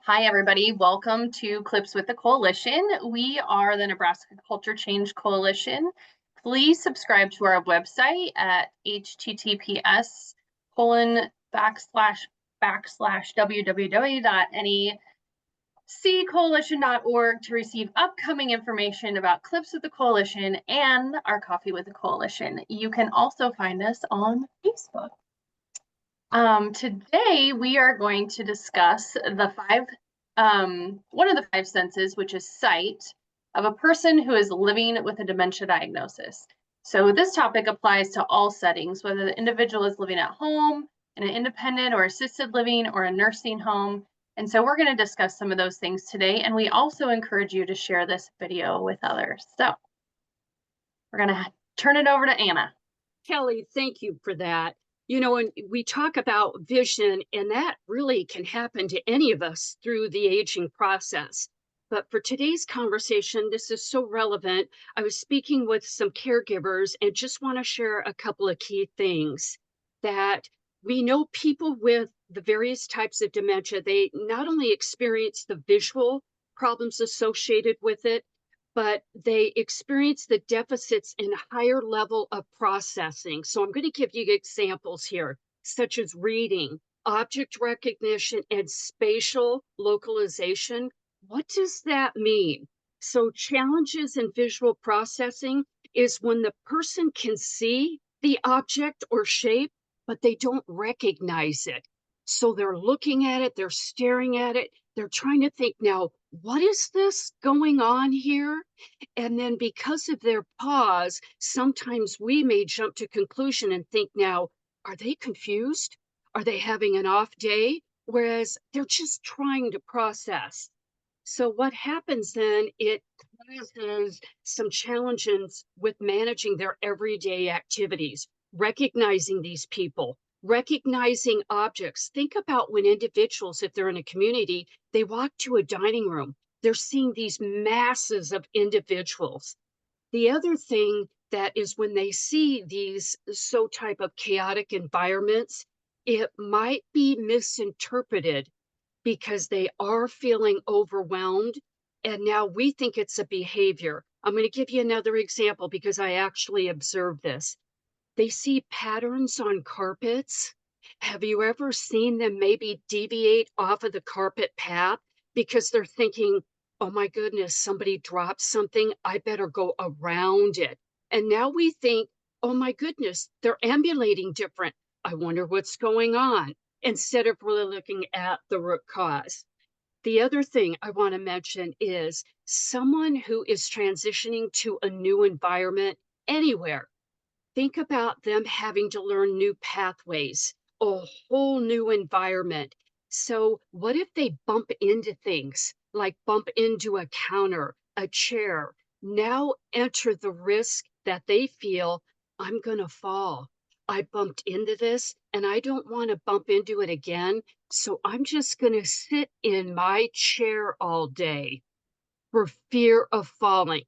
Hi, everybody. Welcome to Clips with the Coalition. We are the Nebraska Culture Change Coalition. Please subscribe to our website at https://www.neccoalition.org to receive upcoming information about Clips with the Coalition and our Coffee with the Coalition. You can also find us on Facebook. Today we are going to discuss one of the five senses, which is sight, of a person who is living with a dementia diagnosis. So this topic applies to all settings, whether the individual is living at home, in an independent or assisted living, or a nursing home. And so we're going to discuss some of those things today. And we also encourage you to share this video with others. So we're going to turn it over to Anna. Kelly, thank you for that. You know, when we talk about vision, and that really can happen to any of us through the aging process. But for today's conversation, this is so relevant. I was speaking with some caregivers and just want to share a couple of key things that we know people with the various types of dementia, they not only experience the visual problems associated with it, but they experience the deficits in a higher level of processing. So I'm going to give you examples here, such as reading, object recognition, and spatial localization. What does that mean? So challenges in visual processing is when the person can see the object or shape, but they don't recognize it. So they're looking at it, they're staring at it, they're trying to think now, what is this going on here? And then because of their pause, sometimes we may jump to conclusion and think now, are they confused? Are they having an off day? Whereas they're just trying to process. So what happens then, it causes some challenges with managing their everyday activities, recognizing these people, recognizing objects. Think about when individuals, if they're in a community, they walk to a dining room, they're seeing these masses of individuals. The other thing that is when they see these so type of chaotic environments, it might be misinterpreted because they are feeling overwhelmed. And now we think it's a behavior. I'm going to give you another example because I actually observed this. They see patterns on carpets. Have you ever seen them maybe deviate off of the carpet path because they're thinking, oh my goodness, somebody dropped something. I better go around it. And now we think, oh my goodness, they're ambulating different. I wonder what's going on, instead of really looking at the root cause. The other thing I want to mention is someone who is transitioning to a new environment anywhere. Think about them having to learn new pathways, a whole new environment. So, what if they bump into things, like bump into a counter, a chair? Now enter the risk that they feel, I'm going to fall. I bumped into this and I don't want to bump into it again. So, I'm just going to sit in my chair all day for fear of falling.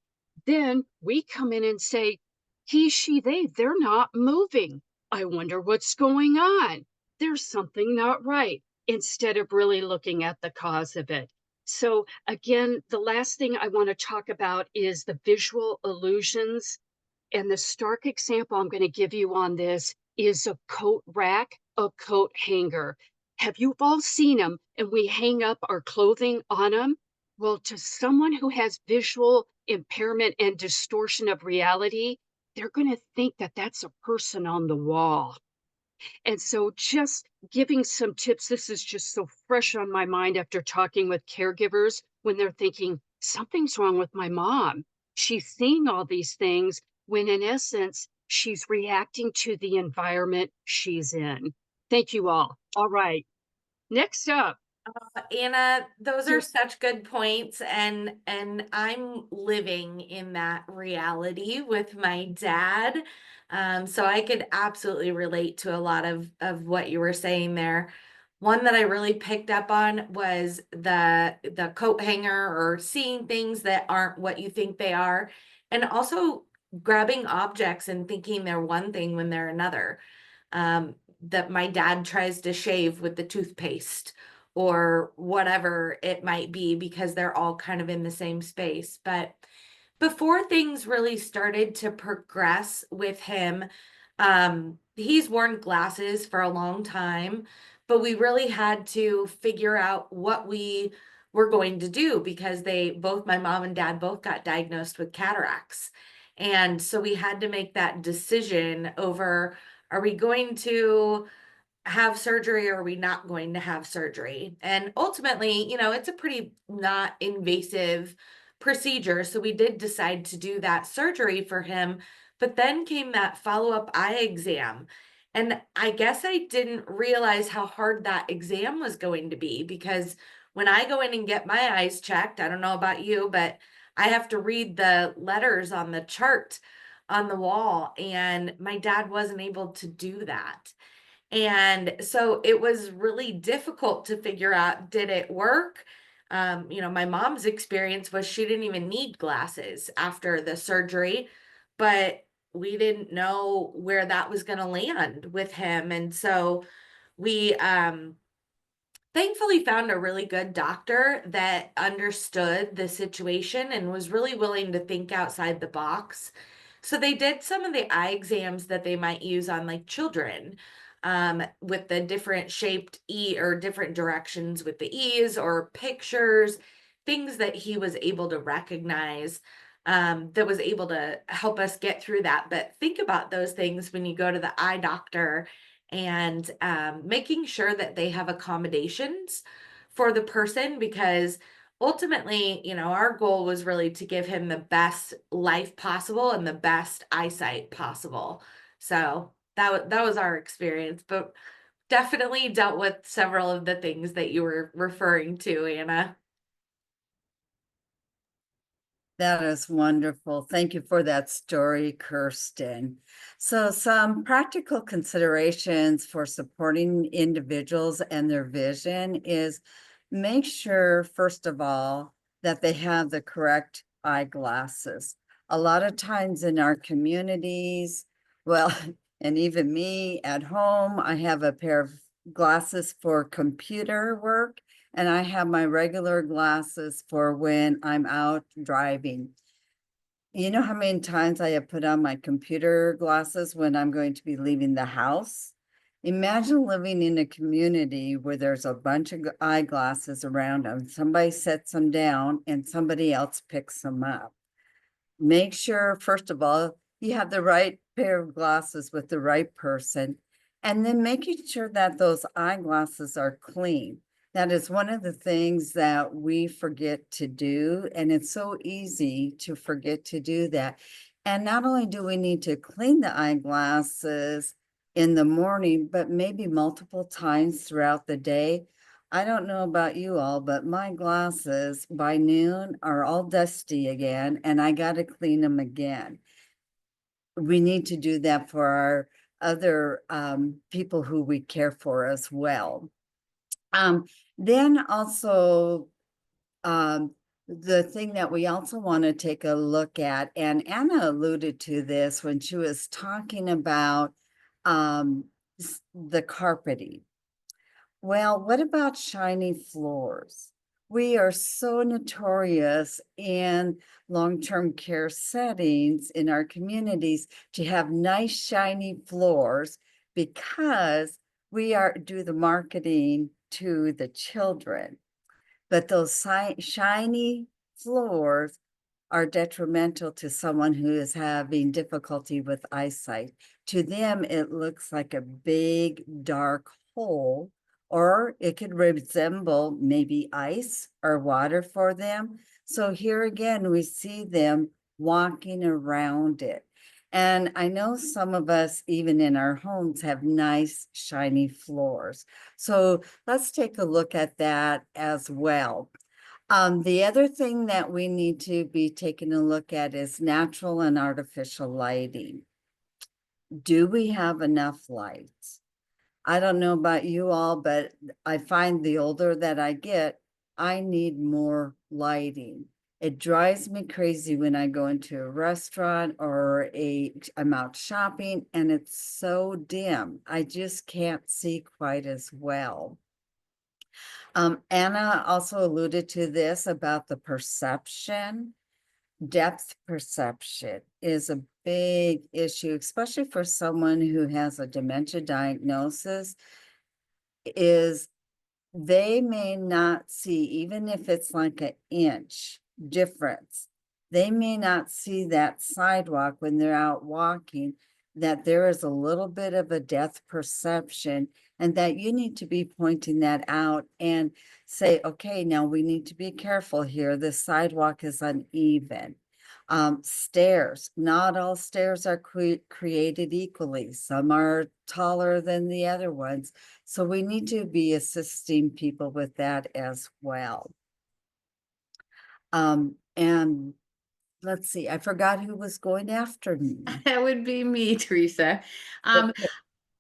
Then we come in and say, he, she, they're not moving. I wonder what's going on. There's something not right, instead of really looking at the cause of it. So, again, the last thing I want to talk about is the visual illusions. And the stark example I'm going to give you on this is a coat rack, a coat hanger. Have you all seen them and we hang up our clothing on them? Well, to someone who has visual impairment and distortion of reality, they're going to think that that's a person on the wall. And so, just giving some tips, this is just so fresh on my mind after talking with caregivers when they're thinking, something's wrong with my mom. She's seeing all these things when, in essence, she's reacting to the environment she's in. Thank you all. All right. Next up. Anna, those are Yeah. such good points, and I'm living in that reality with my dad. So I could absolutely relate to a lot of what you were saying there. One that I really picked up on was the coat hanger, or seeing things that aren't what you think they are, and also grabbing objects and thinking they're one thing when they're another. That my dad tries to shave with the toothpaste, or whatever it might be, because they're all kind of in the same space. But before things really started to progress with him, he's worn glasses for a long time, but we really had to figure out what we were going to do, because both my mom and dad both got diagnosed with cataracts. And so we had to make that decision over, are we going to have surgery, or are we not going to have surgery? And ultimately, it's a pretty not invasive procedure. So we did decide to do that surgery for him. But then came that follow-up eye exam. And I guess I didn't realize how hard that exam was going to be, because when I go in and get my eyes checked, I don't know about you, but I have to read the letters on the chart on the wall. And my dad wasn't able to do that. And so it was really difficult to figure out, did it work? My mom's experience was she didn't even need glasses after the surgery, but we didn't know where that was going to land with him. And so we thankfully found a really good doctor that understood the situation and was really willing to think outside the box. So they did some of the eye exams that they might use on like children, with the different shaped or different directions with the E's, or pictures, things that he was able to recognize, that was able to help us get through that. But think about those things when you go to the eye doctor, and making sure that they have accommodations for the person, because ultimately, our goal was really to give him the best life possible and the best eyesight possible. So that was our experience, but definitely dealt with several of the things that you were referring to, Anna. That is wonderful. Thank you for that story, Kirsten. So some practical considerations for supporting individuals and their vision is make sure, first of all, that they have the correct eyeglasses. A lot of times in our communities, well, and even me at home, I have a pair of glasses for computer work, and I have my regular glasses for when I'm out driving. You know how many times I have put on my computer glasses when I'm going to be leaving the house? Imagine living in a community where there's a bunch of eyeglasses around them. Somebody sets them down and somebody else picks them up. Make sure, first of all, you have the right pair of glasses with the right person, and then making sure that those eyeglasses are clean. That is one of the things that we forget to do, and it's so easy to forget to do that. And not only do we need to clean the eyeglasses in the morning, but maybe multiple times throughout the day. I don't know about you all, but my glasses by noon are all dusty again, and I got to clean them again. We need to do that for our other people who we care for as well. Then also, the thing that we also want to take a look at, and Anna alluded to this when she was talking about the carpeting. Well, what about shiny floors? We are so notorious in long-term care settings in our communities to have nice shiny floors, because we do the marketing to the children. But those shiny floors are detrimental to someone who is having difficulty with eyesight. To them, it looks like a big dark hole, or it could resemble maybe ice or water for them. So here again, we see them walking around it. And I know some of us, even in our homes, have nice shiny floors. So let's take a look at that as well. The other thing that we need to be taking a look at is natural and artificial lighting. Do we have enough lights? I don't know about you all, but I find the older that I get, I need more lighting. It drives me crazy when I go into a restaurant or I'm out shopping and it's so dim. I just can't see quite as well. Anna also alluded to this about the perception. Depth perception is a big issue, especially for someone who has a dementia diagnosis, is they may not see, even if it's like an inch difference, they may not see that sidewalk when they're out walking, that there is a little bit of a depth perception, and that you need to be pointing that out and say, okay, now we need to be careful here. The sidewalk is uneven. Stairs, not all stairs are created equally. Some are taller than the other ones. So we need to be assisting people with that as well. And let's see, I forgot who was going after me. That would be me, Teresa. Okay.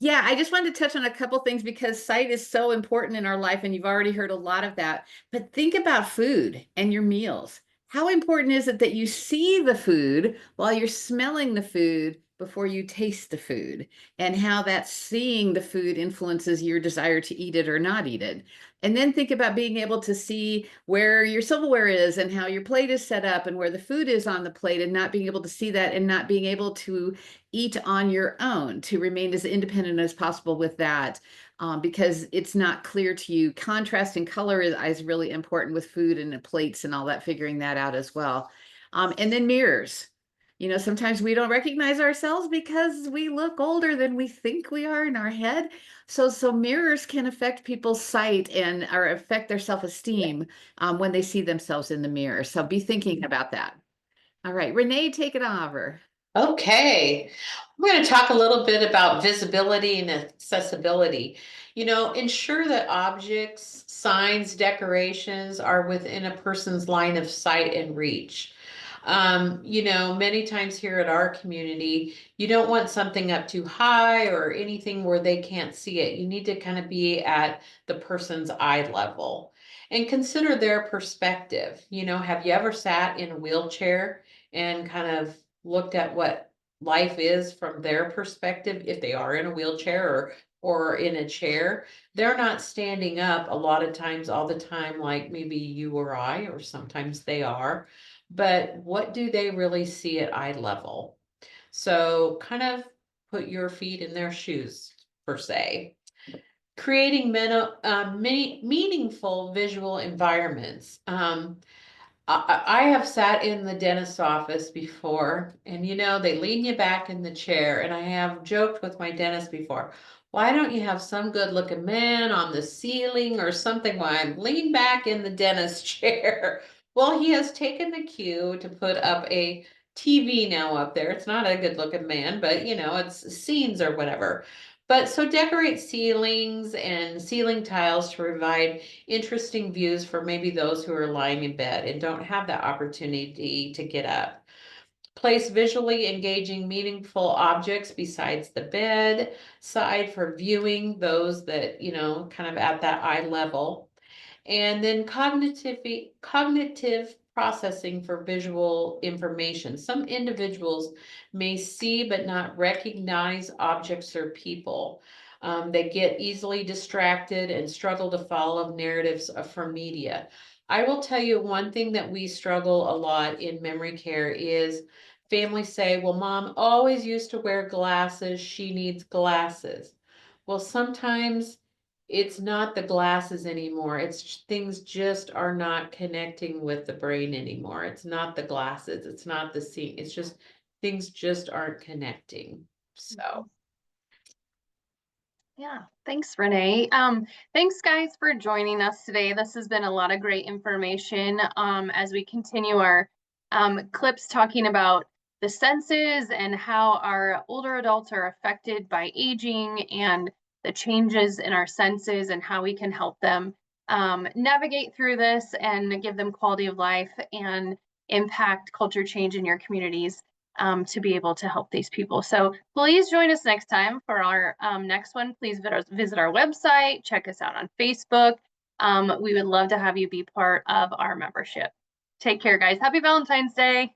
Yeah, I just wanted to touch on a couple things because sight is so important in our life, and you've already heard a lot of that. But think about food and your meals. How important is it that you see the food while you're smelling the food before you taste the food, and how that seeing the food influences your desire to eat it or not eat it? And then think about being able to see where your silverware is and how your plate is set up and where the food is on the plate, and not being able to see that and not being able to eat on your own, to remain as independent as possible with that, because it's not clear to you. Contrast and color is really important with food and the plates and all that, figuring that out as well. And then mirrors. You know, sometimes we don't recognize ourselves because we look older than we think we are in our head. So mirrors can affect people's sight and or affect their self-esteem when they see themselves in the mirror. So be thinking about that. All right, Renee, take it over. Okay, I'm going to talk a little bit about visibility and accessibility. You know, ensure that objects, signs, decorations are within a person's line of sight and reach. You know, many times here at our community, you don't want something up too high or anything where they can't see it. You need to kind of be at the person's eye level and consider their perspective. You know, have you ever sat in a wheelchair and kind of looked at what life is from their perspective? If they are in a wheelchair or in a chair, they're not standing up a lot of times, all the time, like maybe you or I, or sometimes they are. But what do they really see at eye level? So kind of put your feet in their shoes, per se. Creating many meaningful visual environments. I have sat in the dentist's office before, and you know, they lean you back in the chair, and I have joked with my dentist before, why don't you have some good looking man on the ceiling or something while I'm leaned back in the dentist chair? Well, he has taken the cue to put up a TV now up there. It's not a good looking man, but you know, it's scenes or whatever. But so decorate ceilings and ceiling tiles to provide interesting views for maybe those who are lying in bed and don't have that opportunity to get up. Place visually engaging, meaningful objects besides the bed side for viewing those that, you know, kind of at that eye level. And then cognitive processing for visual information. Some individuals may see but not recognize objects or people. They get easily distracted and struggle to follow narratives from media. I will tell you one thing that we struggle a lot in memory care is families say, well, mom always used to wear glasses. She needs glasses. Well, sometimes it's not the glasses anymore. It's things just are not connecting with the brain anymore. It's not the glasses. It's not the seeing. It's just things just aren't connecting. So. Yeah, thanks, Renee. Thanks, guys, for joining us today. This has been a lot of great information as we continue our clips talking about the senses and how our older adults are affected by aging and the changes in our senses and how we can help them navigate through this and give them quality of life and impact culture change in your communities. To be able to help these people. So please join us next time for our next one. Please visit our website, check us out on Facebook. We would love to have you be part of our membership. Take care, guys. Happy Valentine's Day.